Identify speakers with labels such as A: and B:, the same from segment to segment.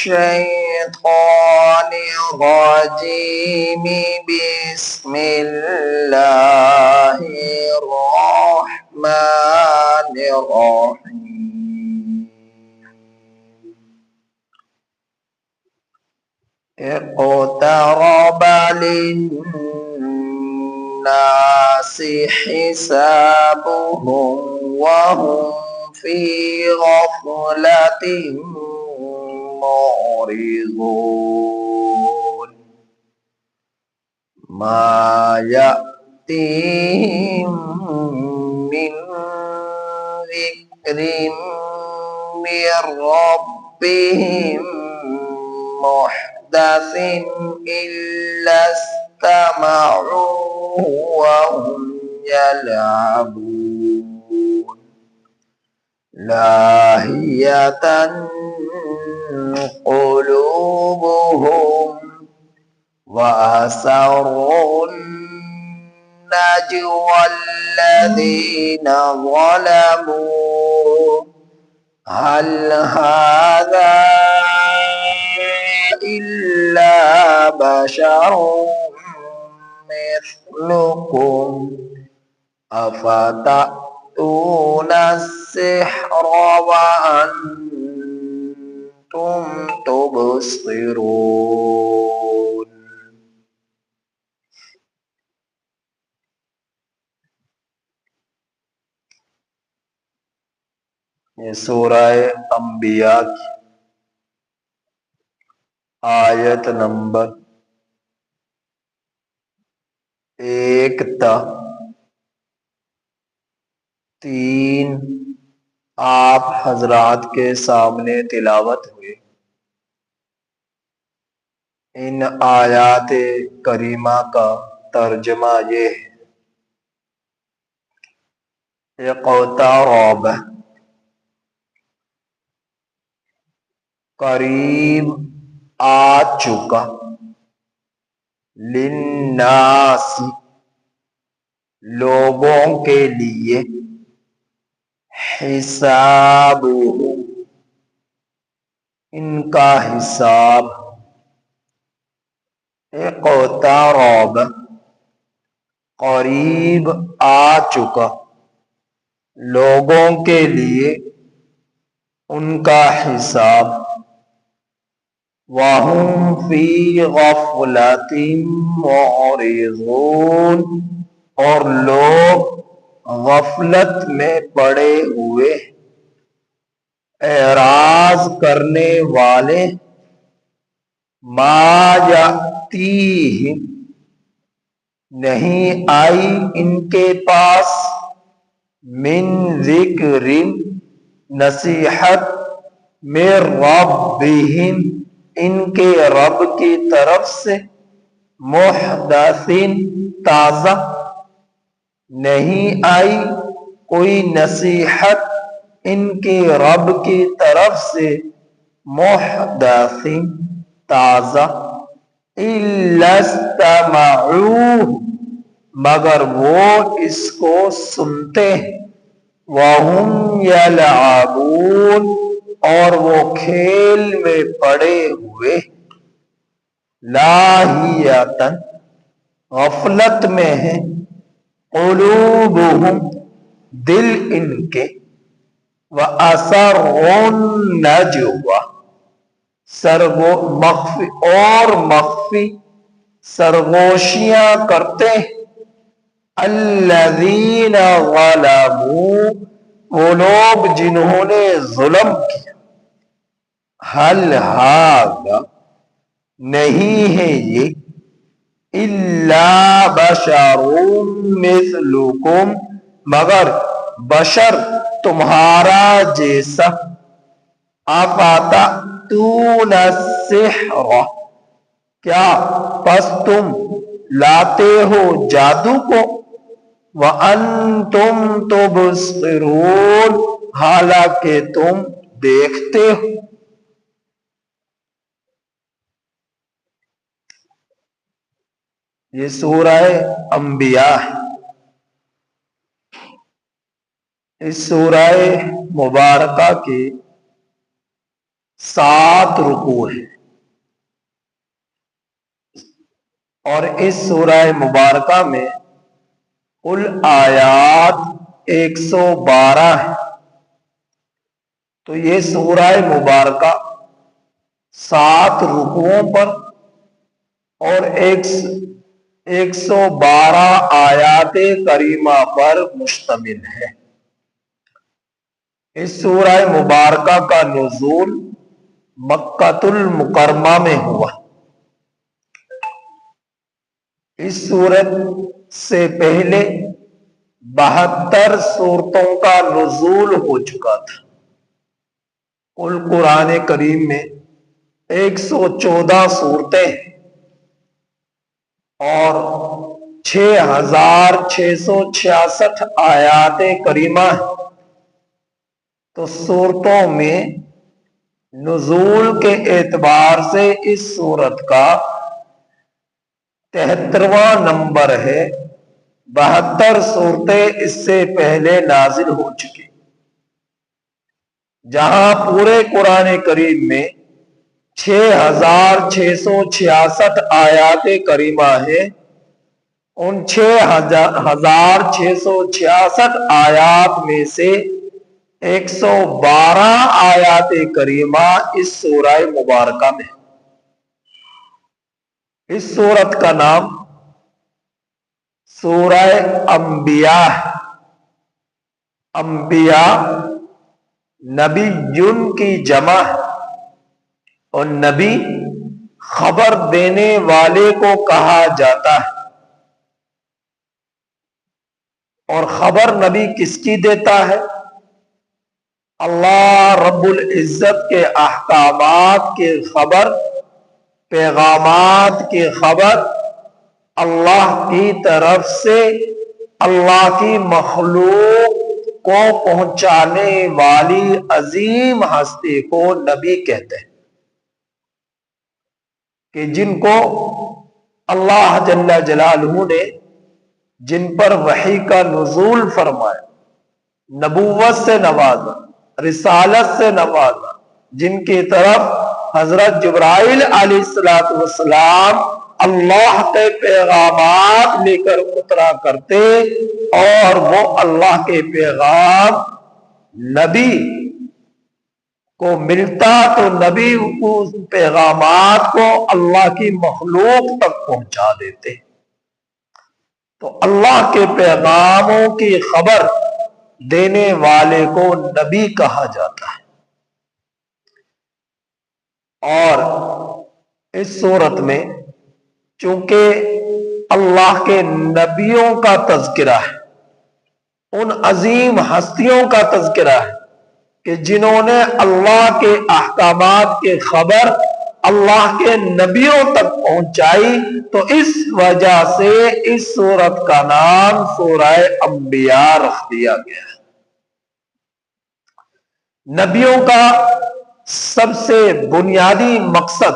A: الشيطان الرجيم. بسم الله الرحمن الرحيم. اقترب للناس حسابهم وهم في غفلة معرضون. ما يأتيهم من ذكر من ربهم محدث إلا استمعوه وهم يلعبون لاهية قلوبهم وأسروا النجوى الذين ظلموا هل هذا إلا بشر مثلكم أفتأتون السحر وأنتم تبصرون. یہ سورہ انبیاء کی آیت نمبر 1 تا 3 آپ حضرات کے سامنے تلاوت ہوئے. ان آیات کریمہ کا ترجمہ یہ ہے: اقترب، قریب آ چکا، للناس، لوگوں کے لیے، حساب، ان کا حساب. اقترب، قریب آ چکا، لوگوں کے لیے ان کا حساب. وَهُمْ فِي غَفْلَةٍ مُعْرِضُونَ، اور لوگ غفلت میں پڑے ہوئے، اعراض کرنے والے. ما یأتیہم، نہیں آئی ان کے پاس، من ذکر، نصیحت، من ربہم، ان کے رب کی طرف سے، محدث، تازہ، نہیں آئی کوئی نصیحت ان کے رب کی طرف سے، محدث، تازہ، الا استمعوہ، مگر وہ اس کو سنتے ہیں، وَهُمْ يَلْعَبُونَ، اور وہ کھیل میں پڑے ہوئے، لاہیۃً، غفلت میں ہیں، قلوبہم، دل ان کے، وَأَسَرُّوا النَّجْوَىٰ، مخفی سرگوشیاں کرتے ہیں، الذین ظلموا، وہ لوگ جنہوں نے ظلم کیا. حل ھذا، نہیں ہے یہ، الا بشر مثلکم، مگر بشر تمہارا جیسا. افتأتون السحر، کیا پس تم لاتے ہو جادو کو، وَأَنْتُمْ تُبْصِرُونَ، حالانکہ تم دیکھتے ہو. یہ سورہ انبیاء ہے. اس سورہ مبارکہ کے 7 رکوع ہیں، اور اس سورہ مبارکہ میں کل آیات 112 ہیں۔ تو یہ سورہ مبارکہ 7 رکوعوں پر اور 112 آیات کریمہ پر مشتمل ہے۔ اس سورہ مبارکہ کا نزول مکۃ المکرمہ میں ہوا۔ اس سورت سے پہلے 72 سورتوں کا نزول ہو چکا تھا۔ کل قرآن کریم میں 114 صورتیں اور 6666 آیات کریمہ ہیں۔ تو صورتوں میں نزول کے اعتبار سے اس سورت کا 73واں نمبر ہے۔ 72 صورتیں اس سے پہلے نازل ہو چکی، جہاں پورے قرآن کریم میں 6666 آیات کریمہ ہیں۔ ان 6666 آیات میں سے 112 آیات کریمہ اس سورہ مبارکہ میں۔ اس سورت کا نام سورہ انبیاء ہے۔ انبیاء نبی جن کی جمع ہے، اور نبی خبر دینے والے کو کہا جاتا ہے۔ اور خبر نبی کس کی دیتا ہے؟ اللہ رب العزت کے احکامات کی خبر، پیغامات کی خبر اللہ کی طرف سے اللہ کی مخلوق کو پہنچانے والی عظیم ہستی کو نبی کہتے ہیں، کہ جن کو اللہ جل جلالہ نے جن پر وحی کا نزول فرمایا، نبوت سے نوازا، رسالت سے نوازا، جن کی طرف حضرت جبرائیل علیہ السلام اللہ کے پیغامات لے کر اترا کرتے، اور وہ اللہ کے پیغام نبی کو ملتا تو نبی اس پیغامات کو اللہ کی مخلوق تک پہنچا دیتے۔ تو اللہ کے پیغاموں کی خبر دینے والے کو نبی کہا جاتا ہے۔ اور اس صورت میں چونکہ اللہ کے نبیوں کا تذکرہ ہے، ان عظیم ہستیوں کا تذکرہ ہے کہ جنہوں نے اللہ کے احکامات کی خبر اللہ کے نبیوں تک پہنچائی، تو اس وجہ سے اس سورت کا نام سورہ انبیاء رکھ دیا گیا ہے۔ نبیوں کا سب سے بنیادی مقصد،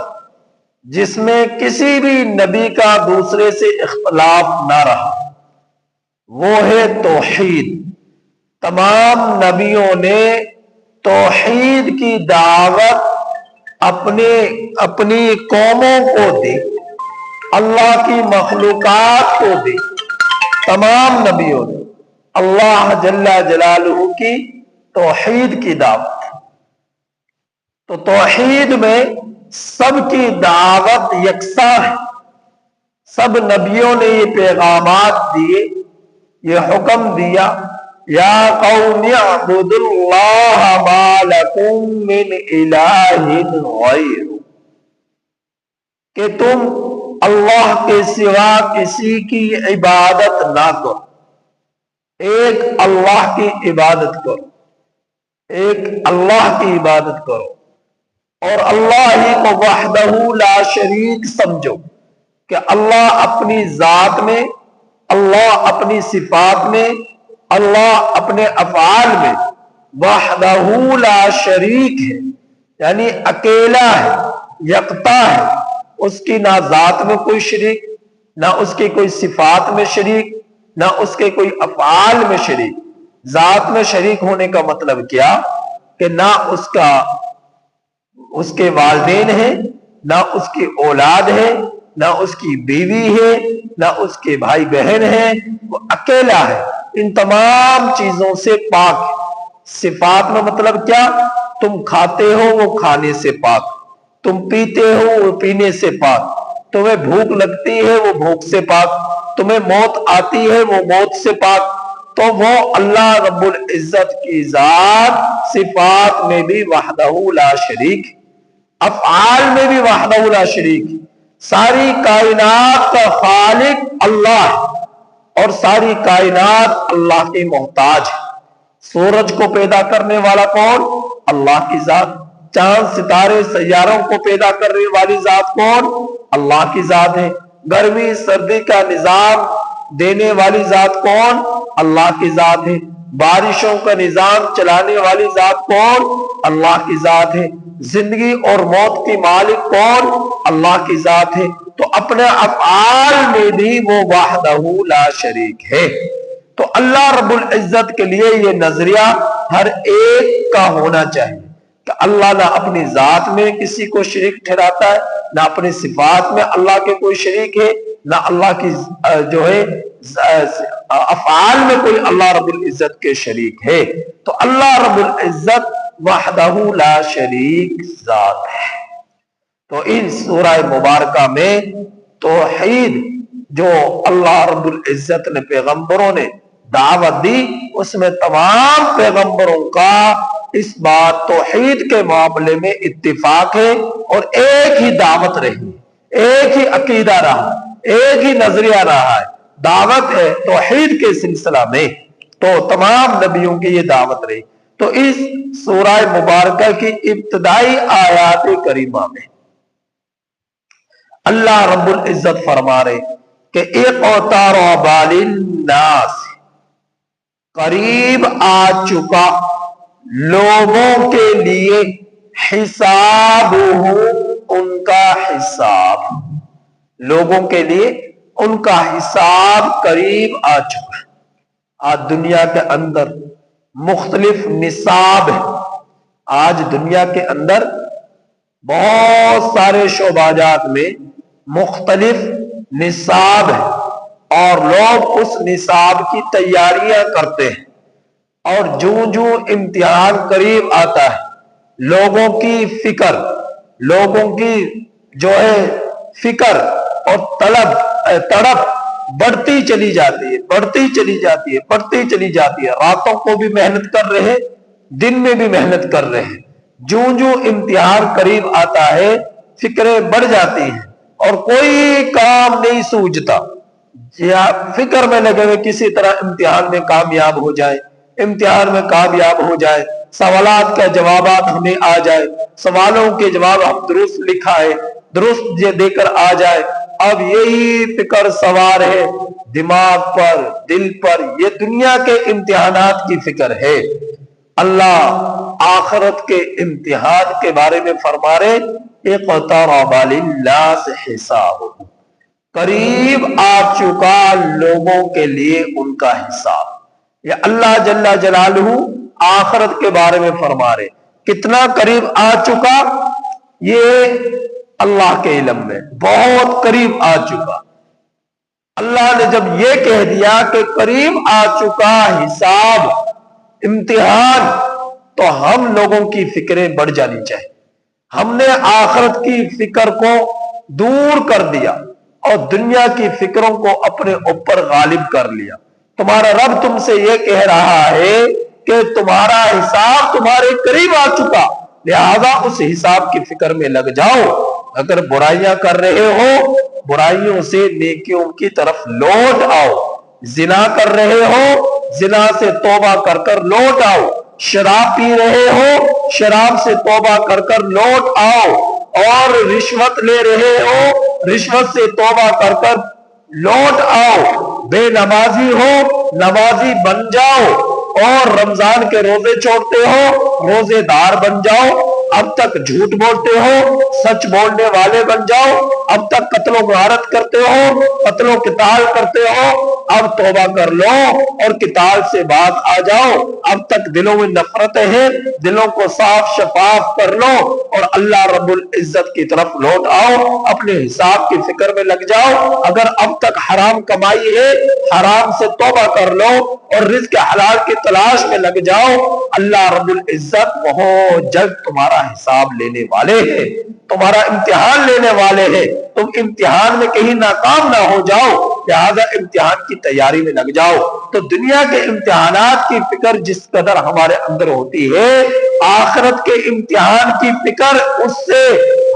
A: جس میں کسی بھی نبی کا دوسرے سے اختلاف نہ رہا، وہ ہے توحید۔ تمام نبیوں نے توحید کی دعوت اپنی قوموں کو دی، اللہ کی مخلوقات کو دی۔ تمام نبیوں نے اللہ جل جلالہ کی توحید کی دعوت۔ تو توحید میں سب کی دعوت یکساں ہے۔ سب نبیوں نے یہ پیغامات دیے، یہ حکم دیا، یا قوم اعبدوا اللہ ما لکم من الہ غیر، کہ تم اللہ کے سوا کسی کی عبادت نہ کرو، ایک اللہ کی عبادت کرو، ایک اللہ کی عبادت کرو، اور اللہ ہی کو وحدہ لا شریک سمجھو، کہ اللہ اپنی ذات میں، اللہ اپنی صفات میں، اللہ اپنے افعال میں وحدہ لا شریک ہے، یعنی اکیلا ہے، یکتا ہے۔ اس کی نہ ذات میں کوئی شریک، نہ اس کی کوئی صفات میں شریک، نہ اس کے کوئی افعال میں شریک۔ ذات میں شریک ہونے کا مطلب کیا؟ کہ نہ اس کا اس کے والدین ہیں، نہ اس کی اولاد ہے، نہ اس کی بیوی ہے، نہ اس کے بھائی بہن ہیں، وہ اکیلا ہے، ان تمام چیزوں سے پاک ہے۔ صفات میں مطلب کیا؟ تم کھاتے ہو وہ کھانے سے پاک، تم پیتے ہو وہ پینے سے پاک، تمہیں بھوک لگتی ہے وہ بھوک سے پاک، تمہیں موت آتی ہے وہ موت سے پاک۔ تو وہ اللہ رب العزت کی ذات صفات میں بھی وحدہ لا شریک، افعال میں بھی وحدہ لا شریک، ساری کائنات کا خالق اللہ اور ساری کائنات اللہ کی محتاج ہے۔ سورج کو پیدا کرنے والا کون؟ اللہ کی ذات۔ چاند ستارے سیاروں کو پیدا کرنے والی ذات کون؟ اللہ کی ذات ہے۔ گرمی سردی کا نظام دینے والی ذات کون؟ اللہ کی ذات ہے۔ بارشوں کا نظام چلانے والی ذات کون؟ اللہ کی ذات ہے۔ زندگی اور موت کی مالک کون؟ اللہ کی ذات ہے۔ تو اپنے افعال میں بھی وہ وحدہ لا شریک ہے۔ تو اللہ رب العزت کے لیے یہ نظریہ ہر ایک کا ہونا چاہیے کہ اللہ نہ اپنی ذات میں کسی کو شریک ٹھہراتا ہے، نہ اپنی صفات میں اللہ کے کوئی شریک ہے، نہ اللہ کی جو ہے افعال میں کوئی اللہ رب العزت کے شریک ہے۔ تو اللہ رب العزت وحدہ لا شریک ذات ہے۔ تو ان سورہ مبارکہ میں توحید جو اللہ رب العزت نے پیغمبروں نے دعوت دی، اس میں تمام پیغمبروں کا اس بات توحید کے معاملے میں اتفاق ہے، اور ایک ہی دعوت رہی، ایک ہی عقیدہ رہا، ایک ہی نظریہ رہا ہے، دعوت ہے توحید کے سلسلہ میں۔ تو تمام نبیوں کی یہ دعوت رہی۔ تو اس سورہ مبارکہ کی ابتدائی آیات کریمہ میں اللہ رب العزت فرما رہے کہ اقترب للناس، قریب آ چکا لوگوں کے لیے، حسابہ، ان کا حساب، لوگوں کے لیے ان کا حساب قریب آ چکا ہے۔ آج دنیا کے اندر مختلف نصاب ہے، آج دنیا کے اندر بہت سارے شعبہ جات میں مختلف نصاب ہے، اور لوگ اس نصاب کی تیاریاں کرتے ہیں، اور جوں امتحان قریب آتا ہے لوگوں کی فکر، لوگوں کی جو ہے فکر اور تڑپ بڑھتی چلی جاتی ہے، بڑھتی چلی جاتی ہے، بڑھتی چلی جاتی ہے۔ راتوں کو بھی محنت کر رہے ہیں، دن میں بھی محنت کر رہے ہیں۔ جوں امتحان قریب آتا ہے فکریں بڑھ جاتی ہیں، اور کوئی کام نہیں سوجھتا، یا فکر میں لگے ہوئے کسی طرح امتحان میں کامیاب ہو جائے، امتحان میں کامیاب ہو جائے، سوالات کے جوابات ہمیں آ جائے، سوالوں کے جواب ہم درست لکھا ہے، درست یہ دے کر آ جائے۔ اب یہی فکر سوار ہے دماغ پر، دل پر، یہ دنیا کے امتحانات کی فکر ہے۔ اللہ آخرت کے امتحان کے بارے میں فرما رہے اقترب للناس حسابہ، قریب آ چکا لوگوں کے لیے ان کا حساب۔ یہ اللہ جل جلالہ آخرت کے بارے میں فرما رہے، کتنا قریب آ چکا؟ یہ اللہ کے علم میں بہت قریب آ چکا۔ اللہ نے جب یہ کہہ دیا کہ قریب آ چکا حساب، امتحان، تو ہم لوگوں کی فکریں بڑھ جانی چاہیے۔ ہم نے آخرت کی فکر کو دور کر دیا اور دنیا کی فکروں کو اپنے اوپر غالب کر لیا۔ تمہارا رب تم سے یہ کہہ رہا ہے کہ تمہارا حساب تمہارے قریب آ چکا، لہذا اس حساب کی فکر میں لگ جاؤ۔ اگر برائیاں کر رہے ہو، برائیوں سے نیکیوں کی طرف لوٹ آؤ۔ زنا کر رہے ہو، زنا سے توبہ کر کر لوٹ آؤ۔ شراب پی رہے ہو، شراب سے توبہ کر کر لوٹ آؤ۔ اور رشوت لے رہے ہو، رشوت سے توبہ کر کر لوٹ آؤ۔ بے نمازی ہو، نمازی بن جاؤ۔ اور رمضان کے روزے چھوڑتے ہو، روزے دار بن جاؤ۔ اب تک جھوٹ بولتے ہو، سچ بولنے والے بن جاؤ، اب تک قتل و غارت کرتے ہو، قتل و قتال کرتے ہو، اب توبہ کر لو اور قتال سے باز آ جاؤ، اب تک دلوں میں نفرتیں ہیں، دلوں کو صاف شفاف کر لو اور اللہ رب العزت کی طرف لوٹ آؤ، اپنے حساب کی فکر میں لگ جاؤ۔ اگر اب تک حرام کمائی ہے، حرام سے توبہ کر لو اور رزق حلال کی تلاش میں لگ جاؤ، اللہ رب العزت بہت جلد تمہارا حساب لینے والے ہیں، تمہارا امتحان لینے والے ہیں۔ تم امتحان میں کہیں ناکام نہ ہو جاؤ، لہذا امتحان کی تیاری میں لگ جاؤ۔ تو دنیا کے امتحانات کی فکر جس قدر ہمارے اندر ہوتی ہے، آخرت کے امتحان کی فکر اس سے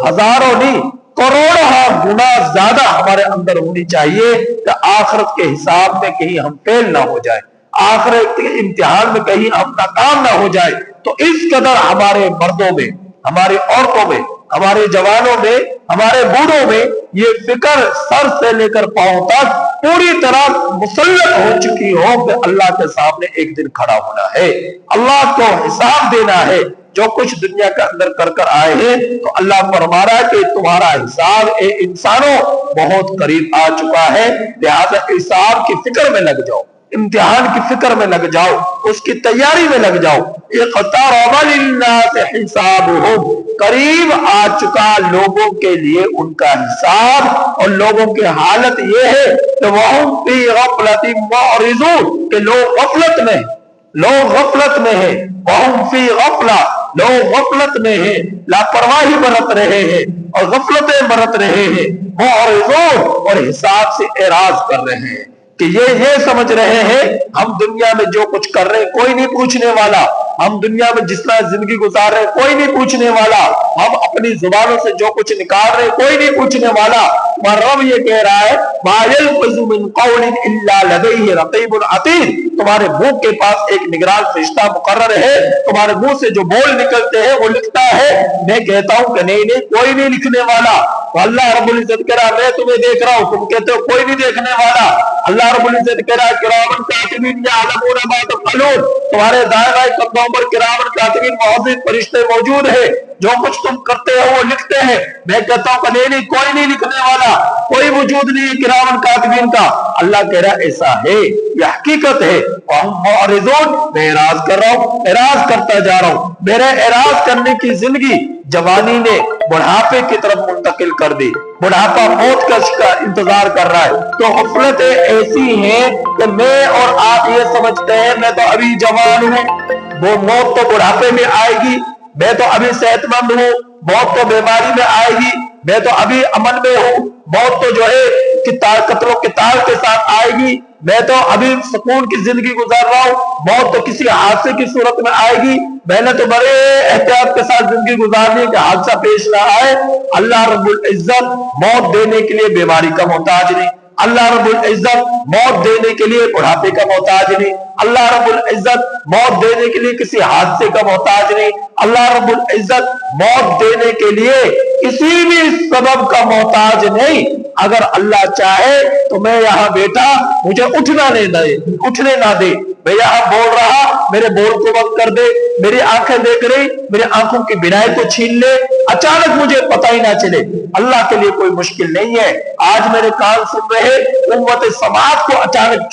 A: ہزاروں نہیں کروڑوں گنا زیادہ ہمارے اندر ہونی چاہیے کہ آخرت کے حساب میں کہیں ہم فیل نہ ہو جائے، آخرت کے امتحان میں کہیں ہم ناکام نہ ہو جائے۔ تو اس قدر ہمارے مردوں میں، ہماری عورتوں میں، ہمارے جوانوں میں، ہمارے بوڑھوں میں یہ فکر سر سے لے کر پاؤں تک پوری طرح مسلط ہو چکی ہو کہ اللہ کے سامنے ایک دن کھڑا ہونا ہے، اللہ کو حساب دینا ہے۔ جو کچھ دنیا کے اندر کر کر آئے ہیں تو اللہ فرما رہا ہے کہ تمہارا حساب اے انسانوں بہت قریب آ چکا ہے، لہذا حساب کی فکر میں لگ جاؤ، امتحان کی فکر میں لگ جاؤ، اس کی تیاری میں لگ جاؤ۔ اقترب للناس حسابهم، قریب آ چکا لوگوں کے لیے ان کا حساب، اور لوگوں کی حالت یہ ہے کہ وَهُمْ فِي غَفْلَةٍ مُعْرِضُونَ، کہ لوگ غفلت میں، لوگ غفلت میں ہیں، وَهُمْ فِي غَفْلَةٍ، لوگ غفلت میں ہیں، لاپرواہی برت رہے ہیں اور غفلتیں برت رہے ہیں، معرضون، اور حساب سے اعراض کر رہے ہیں کہ یہ سمجھ رہے ہیں ہم دنیا میں جو کچھ کر رہے ہیں کوئی نہیں پوچھنے والا، ہم دنیا میں جس طرح زندگی گزار رہے ہیں کوئی نہیں پوچھنے والا، ہم اپنی زبانوں سے جو کچھ نکال رہے ہیں کوئی نہیں پوچھنے والا۔ ہمارا رب یہ کہہ رہا ہے مَا يَلْفِظُ مِنْ قَوْلٍ إِلَّا لَدَيْهِ رَقِيبٌ عَتِيدٌ، تمہارے منہ کے پاس ایک نگران فرشتہ مقرر ہے، تمہارے منہ سے جو بول نکلتے ہیں وہ لکھتا ہے۔ میں کہتا ہوں کہ نہیں کوئی نہیں لکھنے والا، تو اللہ رب العزت کہہ رہا میں تمہیں دیکھ رہا ہوں، تم کہتے ہو کوئی نہیں دیکھنے والا۔ اللہ رب العزت کہہ رہا ہے کرامن کاتبین یعلمون ما تفعلون، تمہارے دائیں بائیں کندھوں پر کرامن کاتبین معزز فرشتے موجود ہیں، جو کچھ تم کرتے ہو وہ لکھتے ہیں۔ میں کہتا ہوں کہ نہیں کوئی نہیں لکھنے والا، کوئی وجود نہیں ہے کرامن کاتبین کا۔ اللہ کہہ رہا ہے ایسا ہے، یہ حقیقت ہے۔ وَهُمْ مُعْرِضُونَ، میں اعراض کر رہا ہوں، اعراض کرتا جا رہا ہوں۔ میرے اعراض کرنے کی زندگی جوانی نے بڑھاپے کی طرف منتقل کر دی، بڑھاپا موت کا انتظار کر رہا ہے۔ تو غفلتیں ایسی ہیں کہ میں اور آپ یہ سمجھتے ہیں میں تو ابھی جوان ہوں، وہ موت تو بڑھاپے میں آئے گی، میں تو ابھی صحت مند ہوں، موت تو بیماری میں آئے گی، میں تو ابھی امن میں ہوں، موت تو جو ہے قتل و قتال کے ساتھ آئے گی، میں تو ابھی سکون کی زندگی گزار رہا ہوں، موت تو کسی حادثے کی صورت میں آئے گی، میں نے تو بڑے احتیاط کے ساتھ زندگی گزارنی کہ حادثہ پیش نہ آئے۔ اللہ رب العزت موت دینے کے لیے بیماری کا محتاج نہیں، اللہ رب العزت موت دینے کے لیے بڑھاپے کا محتاج نہیں، اللہ رب العزت موت دینے کے لیے کسی حادثے کا محتاج نہیں، اللہ رب العزت موت دینے کے لیے کسی بھی سبب کا محتاج نہیں۔ اگر اللہ چاہے تو میں یہاں بیٹا مجھے اٹھنے نہ دے، میں یہاں بول رہا میرے بول کو بند کر دے، میری آنکھیں دیکھ رہی میری آنکھوں کی بینائی کو چھین لے، اچانک مجھے پتہ ہی نہ چلے، اللہ کے لیے کوئی مشکل نہیں ہے۔ آج میرے کان سن رہے قوت سماعت کو اچانک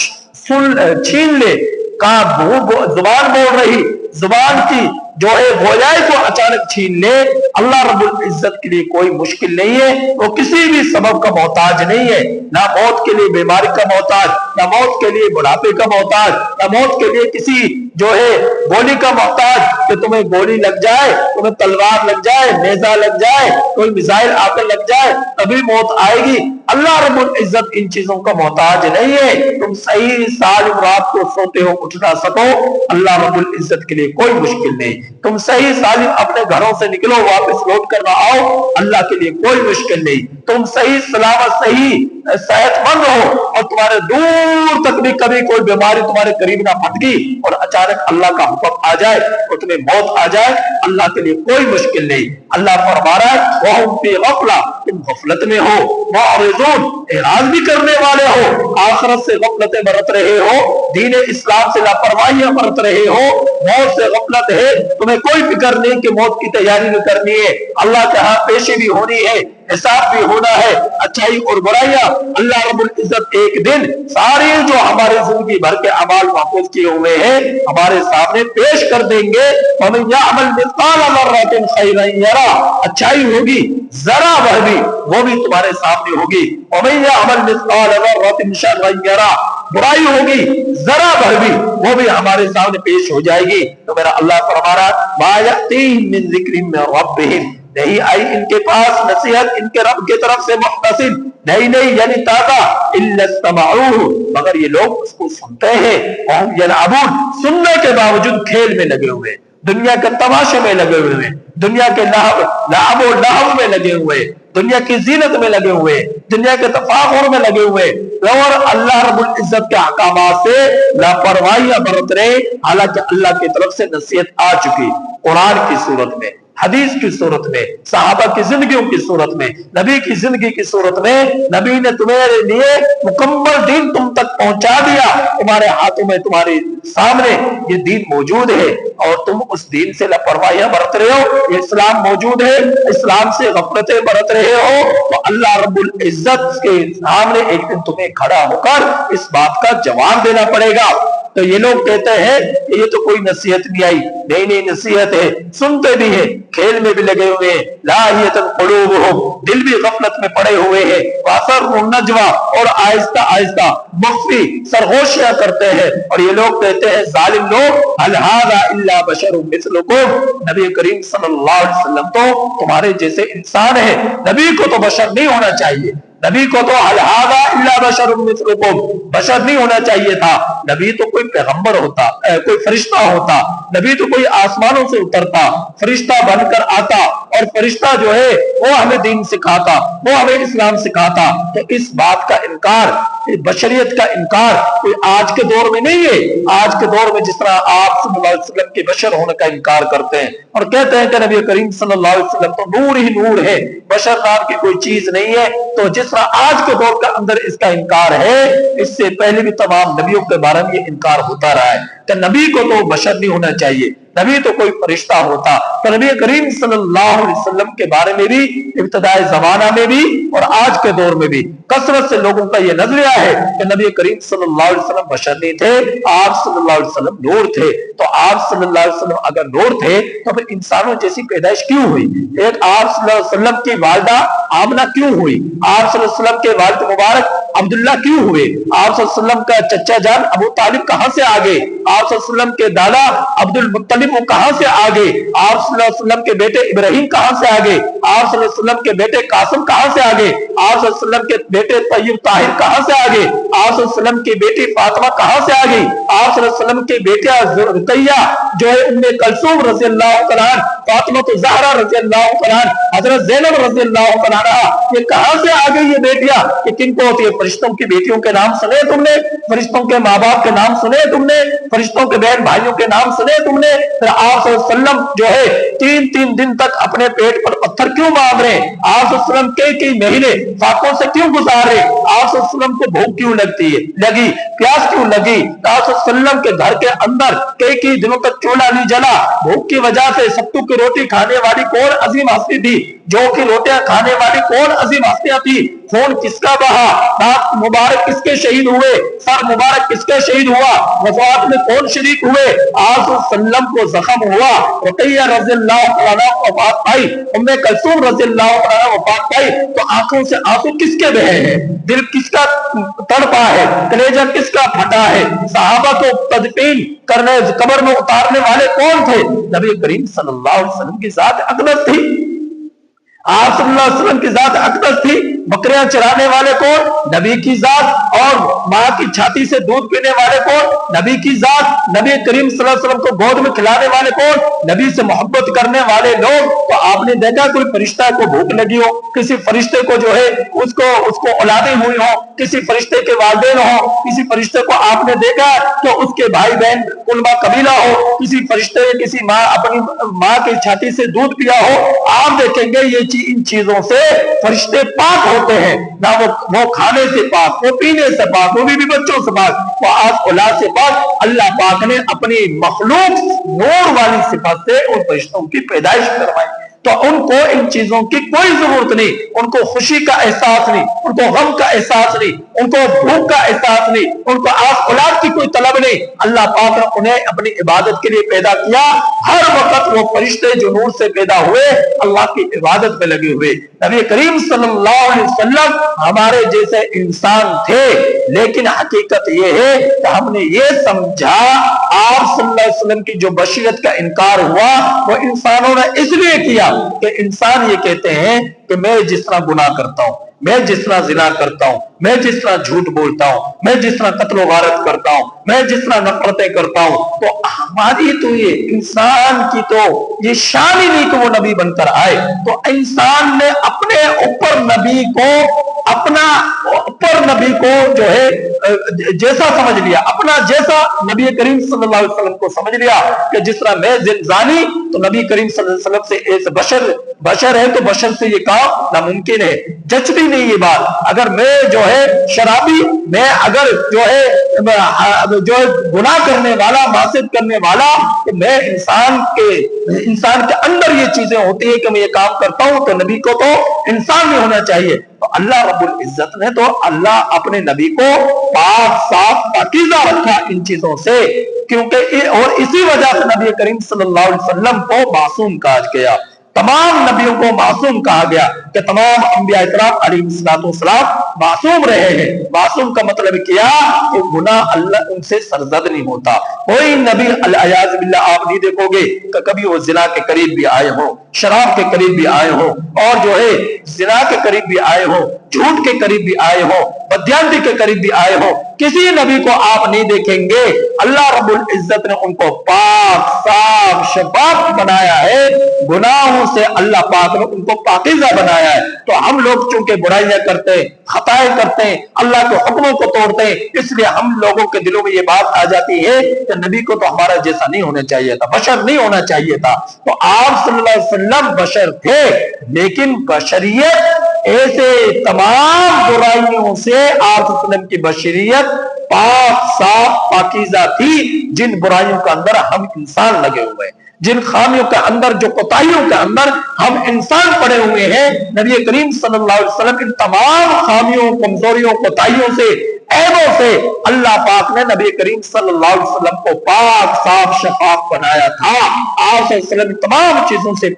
A: چھین لے، زبان بول رہی زبان کی جو ہے گویائی کو اچانک چھین لے، اللہ رب العزت کے لیے کوئی مشکل نہیں ہے، وہ کسی بھی سبب کا محتاج نہیں ہے، نہ موت کے لیے بیماری کا محتاج، نہ موت کے لیے بڑھاپے کا محتاج، نہ موت کے لیے کسی جو ہے گولی کا محتاج کہ تمہیں گولی لگ جائے، تمہیں تلوار لگ جائے، نیزہ لگ جائے، کوئی میزائل آ کر لگ جائے تبھی موت آئے گی۔ اللہ رب العزت ان چیزوں کا محتاج نہیں ہے۔ تم صحیح سالم رات کو سوتے ہو اٹھ نہ سکو، اللہ رب العزت کے لیے کوئی مشکل نہیں۔ تم صحیح سالم اپنے گھروں سے نکلو واپس لوٹ کر نہ آؤ، اللہ کے لیے کوئی مشکل نہیں۔ تم صحیح سلامت صحیح صحت مند ہو اور تمہارے دور تک بھی کبھی کوئی بیماری تمہارے قریب نہ پھٹکی اور اچانک اللہ کا حکم آ جائے اور تمہیں موت آ جائے، اللہ کے لیے کوئی مشکل نہیں۔ اللہ فرما رہا ہے وَهُمْ فِي غَفْلَةٍ، تم غفلت میں ہو، مُعْرِضُونَ، اعراض بھی کرنے والے ہو، آخرت سے غفلتیں برت رہے ہو، دین اسلام سے لاپرواہیاں برت رہے ہو، موت سے غفلت ہے، تمہیں کوئی فکر نہیں کہ موت کی تیاری بھی کرنی ہے، اللہ کے ہاں پیشی بھی ہونی ہے، حساب بھی ہونا ہے، اچھائی اور برائیاں اللہ رب العزت ایک دن ساری جو ہمارے زندگی بھر کے اعمال محفوظ کیے ہوئے ہیں ہمارے سامنے پیش کر دیں گے۔ وَمَن يَعْمَلْ مِثْقَالَ ذَرَّةٍ خَيْرًا يَرَهُ، اچھائی ہوگی ذرا بھر بھی وہ بھی تمہارے سامنے ہوگی۔ وَمَن يَعْمَلْ مِثْقَالَ ذَرَّةٍ شَرًّا يَرَهُ، برائی ہوگی ذرا بھر بھی وہ بھی ہمارے سامنے پیش ہو جائے گی۔ تو میرا اللہ فرما رہا مَا يَأْتِيهِم مِّن ذِكْرٍ مِّن رَّبِّهِمْ، نہیں آئی ان کے پاس نصیحت ان کے رب کی طرف سے محتسب، نہیں یعنی تازہ، الا استمعوه، مگر یہ لوگ اس کو سنتے ہیں، وهم يلعبون، سننے کے باوجود کھیل میں لگے ہوئے، دنیا کے تماشے میں لگے ہوئے، دنیا کے لعب و لہو میں لگے ہوئے، دنیا کی زینت میں لگے ہوئے، دنیا کے تفاخر میں لگے ہوئے، اور اللہ رب العزت کے احکامات سے لاپرواہیاں برت رہے، حالانکہ اللہ کی طرف سے نصیحت آ چکی قرآن کی صورت میں، حدیث کی صورت میں، صحابہ کی زندگیوں کی صورت میں، نبی کی زندگی کی صورت میں، نبی نے تمہارے لیے مکمل دین تم تک پہنچا دیا، تمہارے ہاتھوں میں تمہارے سامنے یہ دین موجود ہے اور تم اس دین سے لاپرواہیاں برت رہے ہو، یہ اسلام موجود ہے، اسلام سے غفلتیں برت رہے ہو، تو اللہ رب العزت کے سامنے ایک دن تمہیں کھڑا ہو کر اس بات کا جواب دینا پڑے گا۔ تو یہ لوگ کہتے ہیں کہ یہ تو کوئی نصیحت نہیں آئی، نہیں نصیحت ہے، سنتے بھی ہیں، کھیل میں بھی لگے ہوئے ہیں، لاہیۃ قلوبہم، دل بھی غفلت میں پڑے ہوئے ہیں، واسروا النجوى، اور آہستہ آہستہ مخفی سرگوشیاں کرتے ہیں، اور یہ لوگ کہتے ہیں ظالم لوگ هل هذا الا بشر مثلکم، نبی کریم صلی اللہ علیہ وسلم تو تمہارے جیسے انسان ہے، نبی کو تو بشر نہیں ہونا چاہیے، نبی کو تو هل هذا الا بشر مثلکم، بشر نہیں ہونا چاہیے تھا، نبی تو کوئی پیغمبر ہوتا، کوئی فرشتہ ہوتا، نبی تو کوئی آسمانوں سے اترتا، فرشتہ بن کر آتا، اور فرشتہ جو ہے وہ ہمیں دین سکھاتا، وہ ہمیں اسلام سکھاتا۔ تو اس بات کا انکار، بشریت کا انکار کوئی آج کے دور میں نہیں ہے، آج کے دور میں جس طرح آپ صلی اللہ علیہ وسلم کے بشر ہونے کا انکار کرتے ہیں اور کہتے ہیں کہ نبی کریم صلی اللہ علیہ وسلم تو نور ہی نور ہے، بشر نام کی کوئی چیز نہیں ہے، تو جس طرح آج کے دور کے اندر اس کا انکار ہے، اس سے پہلے بھی تمام نبیوں کے بارے میں یہ انکار ہوتا رہا ہے کہ نبی کو تو بشر نہیں ہونا چاہیے، نبی تو کوئی فرشتہ ہوتا۔ تو نبی کریم صلی اللہ علیہ وسلم کے بارے میں بھی ابتدائی زمانہ میں بھی اور آج کے دور میں بھی کثرت سے لوگوں کا یہ نظریہ ہے کہ نبی کریم صلی اللہ علیہ وسلم بشر نہیں تھے، آپ صلی اللہ علیہ وسلم نور تھے۔ تو آپ صلی اللہ علیہ وسلم اگر نور تھے تو پھر انسانوں جیسی پیدائش کیوں ہوئی؟ ایک آپ صلی اللہ علیہ وسلم کی والدہ آمنہ کیوں ہوئی؟ آپ صلی اللہ علیہ وسلم کے والد مبارک عبداللہ کیوں ہوئے؟ آپ صلی اللہ علیہ وسلم کا چچا جان ابو طالب کہاں سے آگے؟ آپ صلی اللہ علیہ وسلم کے دادا عبد المطلب وہ کہاں سے آگے؟ آپ صلی اللہ علیہ وسلم کے بیٹے ابراہیم کہاں سے آگے؟ آپ صلی اللہ علیہ وسلم کے بیٹے قاسم کہاں سے آگے؟ آپ صلی اللہ علیہ وسلم کے بیٹے طیب طاہر کہاں سے آگے؟ آپ صلی اللہ علیہ وسلم کی بیٹی فاطمہ کہاں سے آگئی؟ آپ صلی اللہ علیہ وسلم کے بیٹا رقیہ جو ہے ام کلثوم رضی اللہ تعالیٰ عنہ، فاطمہ زہرا رضی اللہ تعالیٰ عنہ، حضرت زینب رضی اللہ تعالیٰ عنہ، یہ کہاں سے آگئی یہ بیٹیاں؟ کہ کن کو ہوتی ہے؟ فرشتوں کی بیٹیوں کے نام سنے تم نے؟ فرشتوں کے ماں باپ کے نام سنے تم نے؟ فرشتوں کے بہن بھائیوں کے نام سنے تم نے؟ پھر آپ صلی اللہ علیہ وسلم جو ہے تین دن تک اپنے پیٹ پر پتھر کیوں باندھ رہے؟ آپ صلی اللہ علیہ وسلم کئی مہینے فاقوں سے کیوں گزار رہے؟ آپ صلی اللہ علیہ وسلم کو بھوک کیوں لگی؟ پیاس کیوں لگی؟ آپ صلی اللہ علیہ وسلم کے گھر کے اندر کئی دنوں تک چولہا نہیں جلا، بھوک کی وجہ سے ستو کی روٹی کھانے والی کون عظیم ہستی تھی؟ جو کی روٹیاں کھانے والی کون عظیم ہستیاں تھی؟ خون کس کا بہا؟ دانت مبارک کس کے شہید ہوئے؟ سر مبارک کس کے شہید ہوا؟ وفات میں کون شریک ہوئے؟ آپ صلی اللہ علیہ وسلم کو زخم ہوا، رقیہ رضی اللہ عنہ وفات پائی، ام کلثوم رضی اللہ عنہ وفات پائی، تو آنکھوں سے آنسو کس کے بہے ہیں؟ دل کس کا تڑپا ہے؟ کلیجہ کس کا پھٹا ہے؟ صحابہ کو تدفین کرنے قبر میں اتارنے والے کون تھے؟ نبی کریم صلی اللہ علیہ وسلم کی ذات اقدس تھی، آپ صلی اللہ علیہ وسلم کی ذات اقدس تھی، بکریاں چرانے والے کون؟ نبی کی ذات۔ اور ماں کی چھاتی سے دودھ پینے والے کون؟ نبی کی ذات۔ نبی کریم صلی اللہ علیہ وسلم کو گود میں کھلانے والے کون؟ نبی سے محبت کرنے والے لوگ۔ تو آپ نے دیکھا کوئی فرشتہ کو بھوک لگی ہو، کسی فرشتے کو جو ہے اس کو اولادیں ہوئی ہو، کسی فرشتے کے والدین ہو، کسی فرشتے کو آپ نے دیکھا کہ اس کے بھائی بہن کنبہ قبیلہ ہو، کسی فرشتے کسی ماں اپنی ماں کی چھاتی سے دودھ پیا ہو، آپ دیکھیں گے یہ ان چیزوں سے فرشتے پاک ہوتے ہیں، نہ وہ کھانے سے پاک، وہ پینے سے پاک، وہ بھی بچوں سے پاک، وہ آپ اولاد سے پاک۔ اللہ پاک نے اپنی مخلوق نور والی صفات سے ان فرشتوں کی پیدائش کروائی، تو ان کو ان چیزوں کی کوئی ضرورت نہیں، ان کو خوشی کا احساس نہیں، ان کو غم کا احساس نہیں، ان کو بھوک کا احساس نہیں، ان کو اولاد کی کوئی طلب نہیں۔ اللہ پاک نے انہیں اپنی عبادت کے لیے پیدا کیا، ہر وقت وہ فرشتے جو نور سے پیدا ہوئے اللہ کی عبادت میں لگے ہوئے۔ نبی کریم صلی اللہ علیہ وسلم ہمارے جیسے انسان تھے، لیکن حقیقت یہ ہے کہ ہم نے یہ سمجھا آپ صلی اللہ علیہ وسلم کی جو بشریت کا انکار ہوا وہ انسانوں نے اس لیے کیا کہ انسان یہ کہتے ہیں کہ میں جس طرح گناہ کرتا ہوں، میں جس طرح زنا کرتا ہوں، میں جس طرح جھوٹ بولتا ہوں، میں جس طرح قتل و غارت کرتا ہوں، میں جس طرح نفرتیں کرتا ہوں، تو ہماری تو یہ انسان کی تو یہ شان ہی نہیں کہ وہ نبی بن کر آئے۔ تو انسان نے اپنے اوپر نبی کو جو ہے جیسا سمجھ لیا، اپنا جیسا نبی کریم صلی اللہ علیہ وسلم کو سمجھ لیا کہ جس طرح میں زانی تو نبی کریم صلی اللہ علیہ وسلم سے ایسے بشر ہے تو بشر سے یہ کام ناممکن ہے، جچ بھی نہیں یہ بات۔ اگر میں جو ہے شرابی، میں اگر جو ہے گناہ کرنے والا، معصیت کرنے والا، تو میں انسان کے اندر یہ چیزیں ہوتی ہیں کہ میں یہ کام کرتا ہوں، تو نبی کو تو انسان نہیں ہونا چاہیے۔ تو اللہ رب العزت نے تو اللہ اپنے نبی کو پاک صاف پاکیزہ رکھا ان چیزوں سے، کیونکہ اور اسی وجہ سے نبی کریم صلی اللہ علیہ وسلم کو معصوم کہا گیا، تمام نبیوں کو معصوم کہا گیا کہ تمام انبیاء اکرام علیہ السلام معصوم رہے ہیں۔ معصوم کا مطلب کیا کہ گناہ اللہ ان سے سرزد نہیں ہوتا۔ کوئی نبی العیاذ باللہ آپ نہیں دیکھو گے کہ کبھی وہ زنا کے قریب بھی آئے ہوں، شراب کے قریب بھی آئے ہوں، اور جو ہے زنا کے قریب بھی آئے ہوں، جھوٹ کے قریب بھی آئے ہوں، بدیانتی کے قریب بھی آئے ہوں۔ کسی نبی کو آپ نہیں دیکھیں گے، اللہ رب العزت نے ان کو پاک صاف شفاف بنایا ہے، گناہوں سے اللہ پاک نے ان کو پاکیزہ بنایا ہے۔ تو ہم لوگ چونکہ برائیاں کرتے ہیں، خطائیں کرتے ہیں، اللہ کے حکموں کو توڑتے ہیں، اس لیے ہم لوگوں کے دلوں میں یہ بات آ جاتی ہے کہ نبی کو تو ہمارا جیسا نہیں ہونا چاہیے تھا، بشر نہیں ہونا چاہیے تھا۔ تو آپ صلی اللہ علیہ وسلم بشر تھے، لیکن بشریت ایسے تمام برائیوں سے آپ صلی اللہ علیہ وسلم کی بشریت پاک صاف پاکیزہ تھی، جن برائیوں کے اندر ہم انسان لگے ہوئے ہیں، جن خامیوں کے اندر، جو کوتاہیوں کے اندر ہم انسان پڑے ہوئے ہیں۔ نبی کریم صلی اللہ علیہ وسلم ان تمام خامیوں، کمزوریوں، کوتاہیوں سے، عیبوں سے اللہ پاک نے نبی کریم صلی اللہ علیہ وسلم کو پاک صاف شفاف بنایا تھا۔ آپ صلی اللہ علیہ وسلم تمام چیزوں سے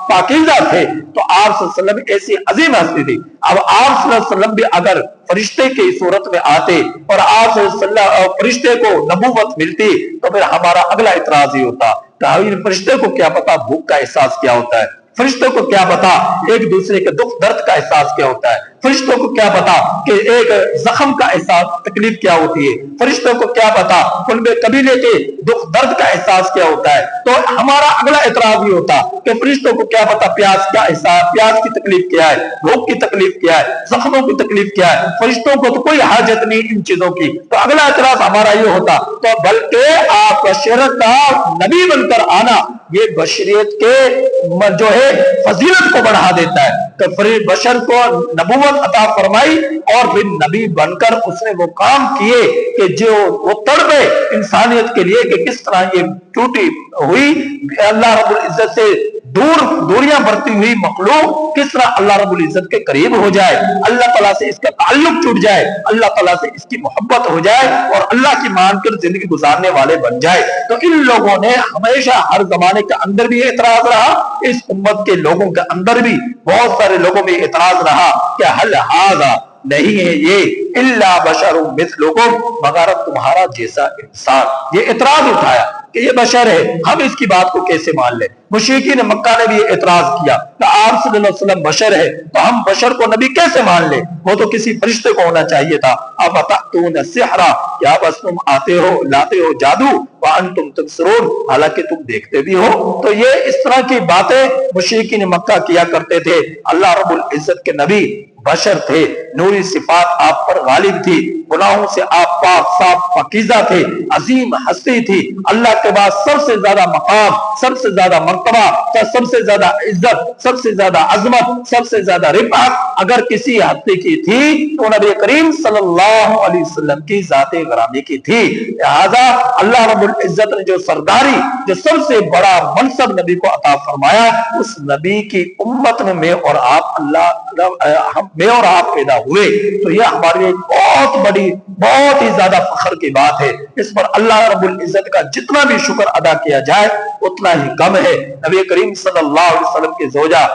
A: پاکیزہ تھے، تو آپ صلی اللہ علیہ وسلم ایسی عظیم ہستی تھی۔ اب آپ صلی اللہ علیہ وسلم بھی اگر فرشتے کی صورت میں آتے اور آپ صلی اللہ علیہ وسلم فرشتے کو نبوت ملتی تو پھر ہمارا اگلا اعتراض ہی ہوتا کہ فرشتے کو کیا پتا بھوک کا احساس کیا ہوتا ہے، فرشتوں کو کیا پتا ایک دوسرے کے دکھ درد کا احساس کیا ہوتا ہے، فرشتوں کو کیا پتا کہ ایک زخم کا احساس، تکلیف کیا ہوتی ہے، فرشتوں کو کیا پتا کلبے قبیلے کے دکھ درد کا احساس کیا ہوتا ہے۔ تو ہمارا اگلا اعتراض یہ ہوتا کہ فرشتوں کو کیا پتا پیاس کا احساس، پیاس کی تکلیف کیا ہے، بھوک کی تکلیف کیا ہے، زخموں کی تکلیف کیا ہے، فرشتوں کو تو کوئی حاجت نہیں ان چیزوں کی۔ تو اگلا اعتراض ہمارا یہ ہوتا، تو بلکہ آپ بشریت کا نبی بن کر آنا یہ بشریت کے جو ہے فضیلت کو بڑھا دیتا ہے، کہ بشر کو نبوت عطا فرمائی اور پھر نبی بن کر اس نے وہ کام کیے کہ جو وہ تڑپے انسانیت کے لیے کہ کس طرح یہ ٹوٹی ہوئی اللہ رب العزت سے دوریاں برتی ہوئی مخلوق کس طرح اللہ رب العزت کے قریب ہو جائے، اللہ تعالیٰ سے اس کا تعلق ٹوٹ جائے، اللہ تعالیٰ سے اس کی محبت ہو جائے اور اللہ کی مان کر زندگی گزارنے والے بن جائے۔ تو ان لوگوں نے ہمیشہ ہر زمانے کے اندر بھی اعتراض رہا، اس امت کے لوگوں کے اندر بھی بہت سارے لوگوں میں اعتراض رہا کہ حل ہاذا نہیں ہے یہ الا بشر مثلکم، مگر تمہارا جیسا انسان۔ یہ اعتراض اٹھایا کہ یہ بشر ہے، ہم اس کی بات کو کیسے مان لیں؟ مشرکین مکہ نے بھی اعتراض کیا کہ آپ صلی اللہ علیہ وسلم بشر ہے تو ہم بشر کو نبی کیسے مان لیں؟ وہ تو کسی فرشتے کو ہونا چاہیے تھا۔ افتأتون السحر، کیا بس تم آتے ہو لاتے ہو جادو، وانتم تبصرون، حالانکہ تم دیکھتے بھی ہو۔ تو یہ اس طرح کی باتیں مشرکین مکہ کیا کرتے تھے۔ اللہ رب العزت کے نبی بشر تھے، نوری صفات آپ پر غالب تھی، گناہوں سے آپ پاک صاف پاکیزہ تھے، عظیم ہستی تھی، اللہ کے بعد سب سے زیادہ مقام، سب سے زیادہ مرتبہ، سب سے زیادہ عزت، سب سے زیادہ عظمت، سب سے زیادہ رفعت اگر کسی ہستی کی تھی تو نبی کریم صلی اللہ علیہ وسلم کی ذات گرامی کی تھی۔ لہذا اللہ رب العزت نے جو سرداری، جو سب سے بڑا منصب نبی کو عطا فرمایا، اس نبی کی امت میں اور آپ میں اور آپ پیدا ہوئے، تو یہ ہمارے لیے بہت بڑی، بہت ہی زیادہ فخر کی بات ہے۔ اس پر اللہ رب العزت کا جتنا بھی شکر ادا کیا جائے اتنا ہی کم ہے۔ نبی کریم صلی اللہ علیہ وسلم کی زوجہ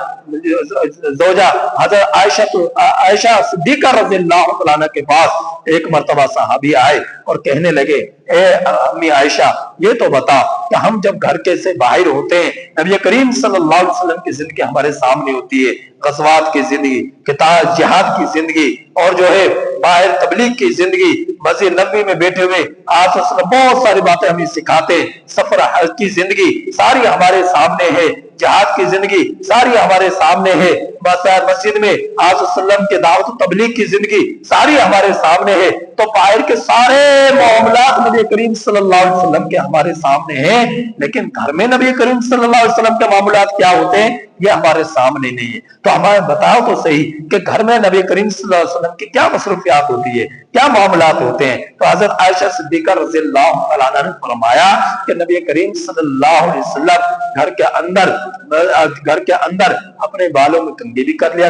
A: حضرت عائشہ صدیقہ رضی اللہ عنہ کے پاس ایک مرتبہ صحابی آئے اور کہنے لگے، اے امی عائشہ یہ تو بتا کہ ہم جب گھر کے سے باہر ہوتے ہیں، نبی کریم صلی اللہ علیہ وسلم کی زندگی ہمارے سامنے ہوتی ہے، غزوات کی زندگی، کتاب جہاد کی زندگی، اور جو ہے باہر تبلیغ کی زندگی، مسجد نبوی میں بیٹھے ہوئے آپ بہت ساری باتیں ہمیں سکھاتے ہیں، سفر حج کی زندگی ساری ہمارے سامنے ہے، جہاد کی زندگی ساری ہمارے سامنے ہے، مسجد میں آپ وسلم کے دعوت و تبلیغ کی زندگی ساری ہمارے سامنے ہے، تو باہر کے سارے معاملات نبی کریم صلی اللہ علیہ وسلم کے ہمارے سامنے ہیں، لیکن گھر میں نبی کریم صلی اللہ علیہ وسلم کے معاملات کیا ہوتے ہیں یہ ہمارے سامنے نہیں ہے۔ تو ہمیں بتاؤ تو صحیح کہ گھر میں نبی کریم صلی اللہ علیہ وسلم کی کیا مصروفیات ہوتی ہے، کیا معاملات ہوتے ہیں؟ تو حضرت عائشہ صدیقہ رضی اللہ عنہا نے فرمایا کہ نبی کریم صلی اللہ علیہ وسلم گھر کے اندر اپنے بالوں میں کنگھی بھی کر لیا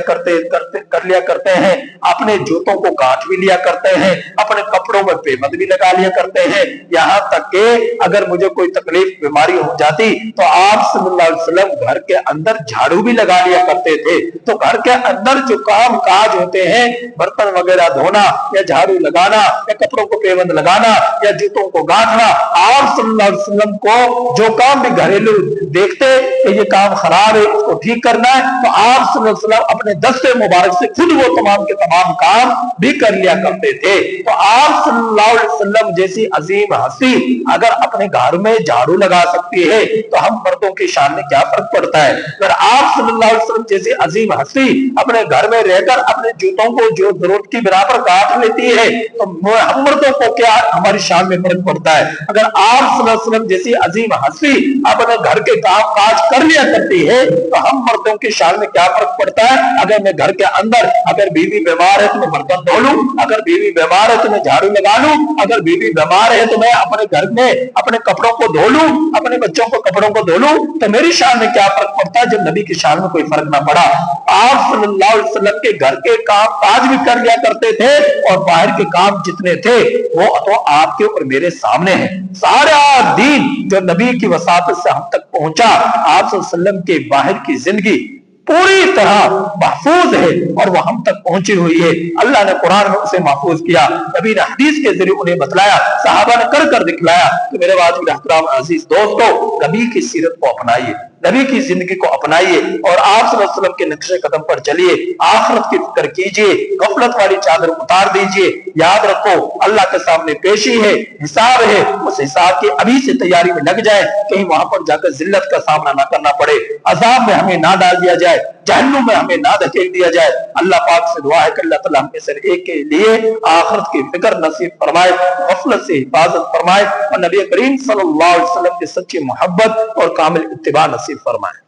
A: کرتے ہیں، اپنے جوتوں کو گانٹھ بھی لیا کرتے ہیں، اپنے کپڑوں میں پیمد بھی لگا لیا کرتے ہیں، یہاں تک کہ اگر مجھے کوئی تکلیف بیماری ہو جاتی تو آپ صلی اللہ علیہ وسلم گھر کے اندر جھاڑو بھی لگا لیا کرتے تھے۔ تو گھر کے اندر جو کام کاج ہوتے ہیں، برتن وغیرہ دھونا یا جھاڑو لگانا یا کپڑوں کو پیوند لگانا یا جوتوں کو گانٹھنا، آپ صلی اللہ علیہ وسلم کو جو کام بھی گھریلو دیکھتے کہ یہ کام خراب ہے اس کو ٹھیک کرنا ہے، تو آپ صلی اللہ علیہ وسلم اپنے دستے مبارک سے خود وہ تمام کے تمام کام بھی کر لیا کرتے تھے۔ تو آپ صلی اللہ علیہ وسلم جیسی عظیم ہستی اگر اپنے گھر میں جھاڑو لگا سکتی ہے تو ہم مردوں کی شان میں کیا فرق پڑتا ہے؟ اگر آپ صلی اللہ علیہ وسلم جیسی عظیم ہستی اپنے گھر میں رہ کر اپنے جوتوں کو جو ضرورت کی برابر کاٹ لیتی ہے تو ہم مردوں کو کیا ہماری شان میں فرق پڑتا ہے؟ اگر آپ صلی اللہ علیہ وسلم جیسی عظیم ہستی اپنے گھر کے کام کاج کر لیا کرتی ہے تو ہم مردوں کی شان میں کیا فرق پڑتا ہے؟ اگر میں گھر کے اندر اگر بیوی بیمار ہے تو میں برتن دھو لوں، اگر بیوی بیمار ہے تو میں جھاڑو لگا لوں، اگر بیوی بیمار ہے تو میں اپنے گھر میں اپنے کپڑوں کو دھو لوں، اپنے بچوں کو کپڑوں کو دھو لوں، تو میری شان میں کیا فرق پڑتا ہے جب نبی کی شان میں کوئی فرق نہ پڑا؟ آپ صلی اللہ علیہ وسلم کے گھر کے کام کاج بھی کر لیا کرتے تھے اور باہر کے کام جتنے تھے وہ تو آپ کے اور میرے سامنے ہیں۔ سارا دین جو نبی کی وساطت سے ہم تک پہنچا، آپ صلی اللہ علیہ وسلم کے باہر کی زندگی پوری طرح محفوظ ہے اور وہ ہم تک پہنچی ہوئی ہے۔ اللہ نے قرآن میں اسے محفوظ کیا، نبی نے حدیث کے ذریعے انہیں بتلایا، صحابہ نے کر دکھلایا۔ کہ میرے واجب احترام عزیز دوستو، نبی کی سیرت کو اپنائیے، نبی کی زندگی کو اپنائیے اور آپ صلی اللہ علیہ وسلم کے نقش قدم پر چلیے، آخرت کی فکر کیجئے، غفلت والی چادر اتار دیجئے۔ یاد رکھو اللہ کے سامنے پیشی ہے، حساب ہے، اس حساب کی ابھی سے تیاری میں لگ جائے، کہیں وہاں پر جا کر ذلت کا سامنا نہ کرنا پڑے، عذاب میں ہمیں نہ ڈال دیا جائے، جہنم میں ہمیں نہ دھکیل دیا جائے۔ اللہ پاک سے دعا ہے کہ اللہ تعالیٰ ہم میں سے ایک کے لیے آخرت کی فکر نصیب فرمائے، غفلت سے حفاظت فرمائے اور نبی کریم صلی اللہ علیہ وسلم کی سچی محبت اور کامل اتباع نصیب فرمائے۔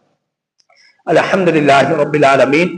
A: الحمدللہ رب العالمین۔